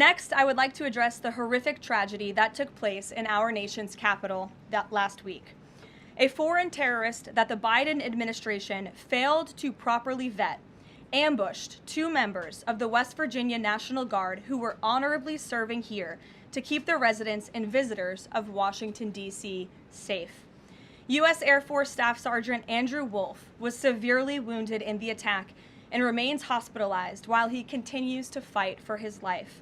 Next, I would like to address the horrific tragedy that took place in our nation's capital last week. A foreign terrorist that the Biden administration failed to properly vet ambushed 2 members of the West Virginia National Guard who were honorably serving here to keep the residents and visitors of Washington, D.C. safe. U.S. Air Force Staff Sergeant Andrew Wolf was severely wounded in the attack and remains hospitalized while he continues to fight for his life.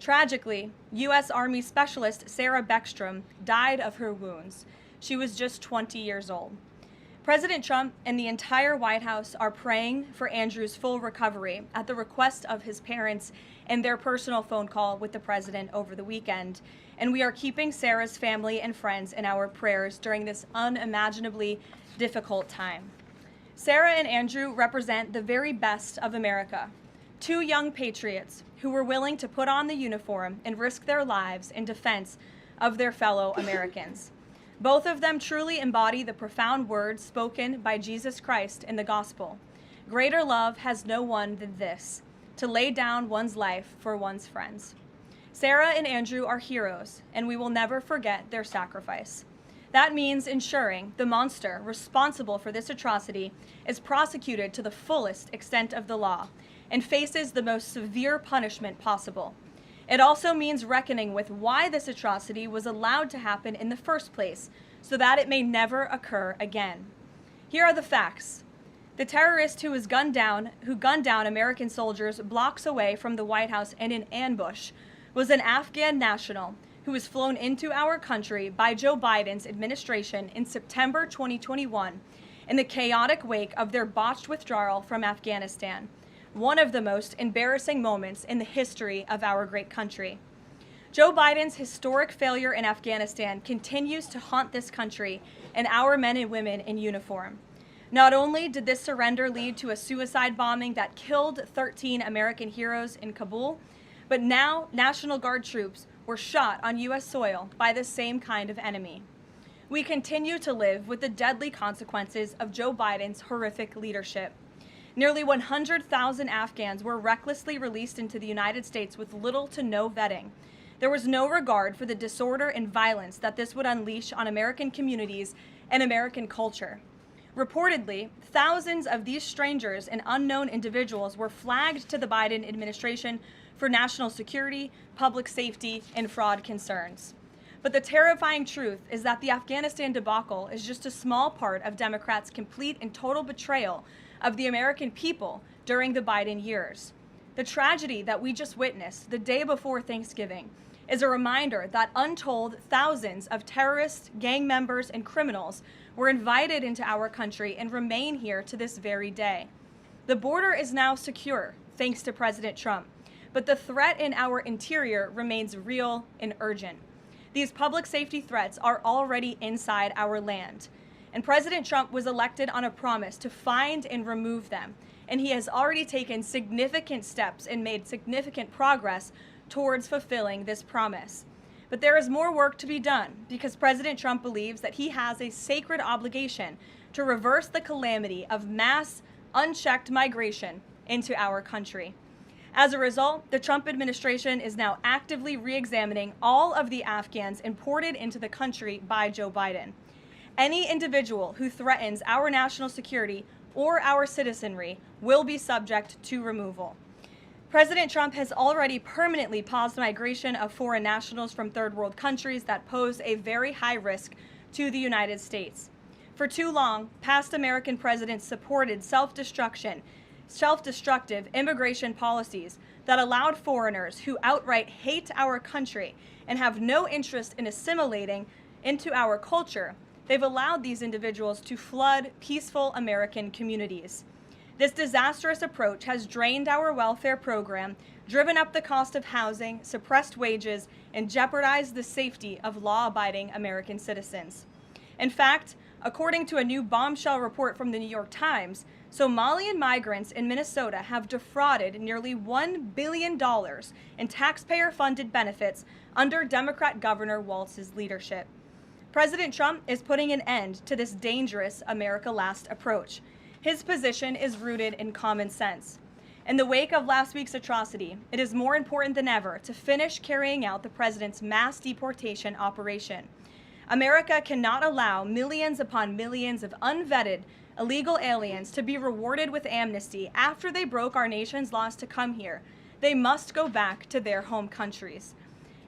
Tragically, U.S. Army Specialist Sarah Beckstrom died of her wounds. She was just 20 years old. President Trump and the entire White House are praying for Andrew's full recovery at the request of his parents and their personal phone call with the president over the weekend. And we are keeping Sarah's family and friends in our prayers during this unimaginably difficult time. Sarah and Andrew represent the very best of America, 2 young patriots who were willing to put on the uniform and risk their lives in defense of their fellow Americans. Both of them truly embody the profound words spoken by Jesus Christ in the gospel. Greater love has no one than this, to lay down one's life for one's friends. Sarah and Andrew are heroes, and we will never forget their sacrifice. That means ensuring the monster responsible for this atrocity is prosecuted to the fullest extent of the law and faces the most severe punishment possible. It also means reckoning with why this atrocity was allowed to happen in the first place, so that it may never occur again. Here are the facts. The terrorist who gunned down American soldiers blocks away from the White House in an ambush was an Afghan national who was flown into our country by Joe Biden's administration in September 2021 in the chaotic wake of their botched withdrawal from Afghanistan, one of the most embarrassing moments in the history of our great country. Joe Biden's historic failure in Afghanistan continues to haunt this country and our men and women in uniform. Not only did this surrender lead to a suicide bombing that killed 13 American heroes in Kabul, but now National Guard troops were shot on U.S. soil by the same kind of enemy. We continue to live with the deadly consequences of Joe Biden's horrific leadership. Nearly 100,000 Afghans were recklessly released into the United States with little to no vetting. There was no regard for the disorder and violence that this would unleash on American communities and American culture. Reportedly, thousands of these strangers and unknown individuals were flagged to the Biden administration for national security, public safety, and fraud concerns. But the terrifying truth is that the Afghanistan debacle is just a small part of Democrats' complete and total betrayal of the American people during the Biden years. The tragedy that we just witnessed the day before Thanksgiving is a reminder that untold thousands of terrorists, gang members, and criminals were invited into our country and remain here to this very day. The border is now secure, thanks to President Trump, but the threat in our interior remains real and urgent. These public safety threats are already inside our land, and President Trump was elected on a promise to find and remove them, and he has already taken significant steps and made significant progress towards fulfilling this promise. But there is more work to be done because President Trump believes that he has a sacred obligation to reverse the calamity of mass, unchecked migration into our country. As a result, the Trump administration is now actively re-examining all of the Afghans imported into the country by Joe Biden. Any individual who threatens our national security or our citizenry will be subject to removal. President Trump has already permanently paused migration of foreign nationals from third world countries that pose a very high risk to the United States. For too long, past American presidents supported self-destructive immigration policies that allowed foreigners who outright hate our country and have no interest in assimilating into our culture. They've allowed these individuals to flood peaceful American communities. This disastrous approach has drained our welfare program, driven up the cost of housing, suppressed wages, and jeopardized the safety of law-abiding American citizens. In fact, according to a new bombshell report from the New York Times, Somalian migrants in Minnesota have defrauded nearly $1 billion in taxpayer-funded benefits under Democrat Governor Walz's leadership. President Trump is putting an end to this dangerous America Last approach. His position is rooted in common sense. In the wake of last week's atrocity, it is more important than ever to finish carrying out the president's mass deportation operation. America cannot allow millions upon millions of unvetted illegal aliens to be rewarded with amnesty after they broke our nation's laws to come here. They must go back to their home countries.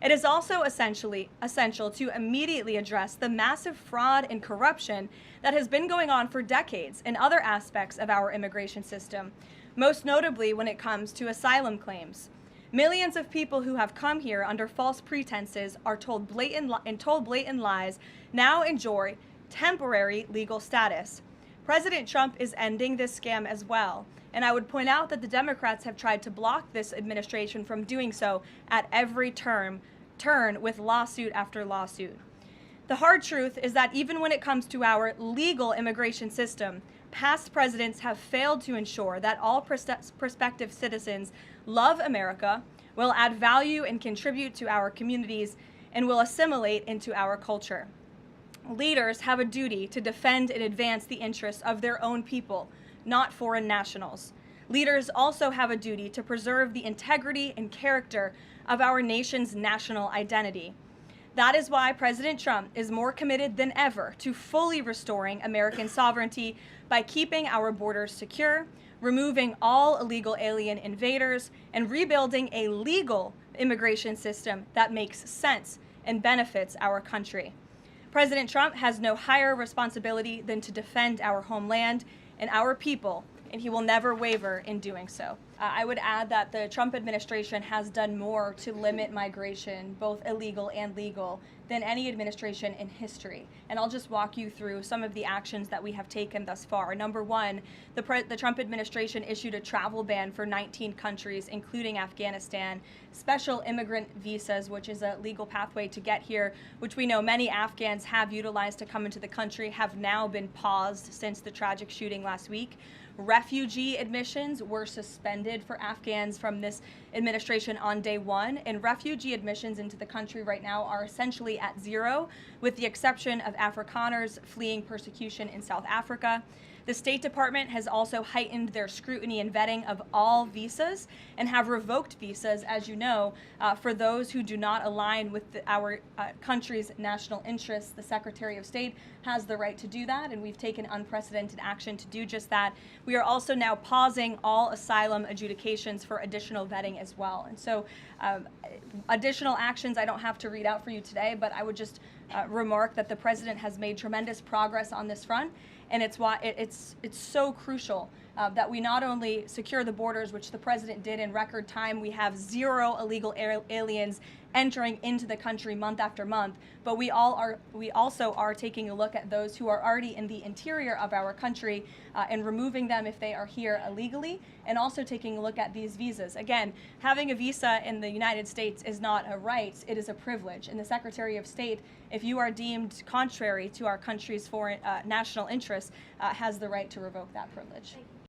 It is also essential to immediately address the massive fraud and corruption that has been going on for decades in other aspects of our immigration system, most notably when it comes to asylum claims. Millions of people who have come here under false pretenses are told blatant lies now enjoy temporary legal status. President Trump is ending this scam as well, and I would point out that the Democrats have tried to block this administration from doing so at every turn with lawsuit after lawsuit. The hard truth is that even when it comes to our legal immigration system, past presidents have failed to ensure that all prospective citizens love America, will add value and contribute to our communities, and will assimilate into our culture. Leaders have a duty to defend and advance the interests of their own people, not foreign nationals. Leaders also have a duty to preserve the integrity and character of our nation's national identity. That is why President Trump is more committed than ever to fully restoring American sovereignty by keeping our borders secure, removing all illegal alien invaders, and rebuilding a legal immigration system that makes sense and benefits our country. President Trump has no higher responsibility than to defend our homeland and our people, and he will never waver in doing so. I would add that the Trump administration has done more to limit migration, both illegal and legal, than any administration in history. And I'll just walk you through some of the actions that we have taken thus far. Number one, the Trump administration issued a travel ban for 19 countries, including Afghanistan. Special immigrant visas, which is a legal pathway to get here, which we know many Afghans have utilized to come into the country, have now been paused since the tragic shooting last week. Refugee admissions were suspended for Afghans from this administration on day one, and refugee admissions into the country right now are essentially at zero, with the exception of Afrikaners fleeing persecution in South Africa. The State Department has also heightened their scrutiny and vetting of all visas and have revoked visas, as you know, for those who do not align with our country's national interests. The Secretary of State has the right to do that, and we've taken unprecedented action to do just that. We are also now pausing all asylum adjudications for additional vetting as well. And so additional actions I don't have to read out for you today, but I would just remark that the President has made tremendous progress on this front, and it's why it's so crucial that we not only secure the borders, which the President did in record time. We have zero illegal aliens entering into the country month after month, but we also are taking a look at those who are already in the interior of our country and removing them if they are here illegally, and also taking a look at these visas. Again, having a visa in the United States is not a right, it is a privilege. And the Secretary of State, if you are deemed contrary to our country's foreign national interests, has the right to revoke that privilege.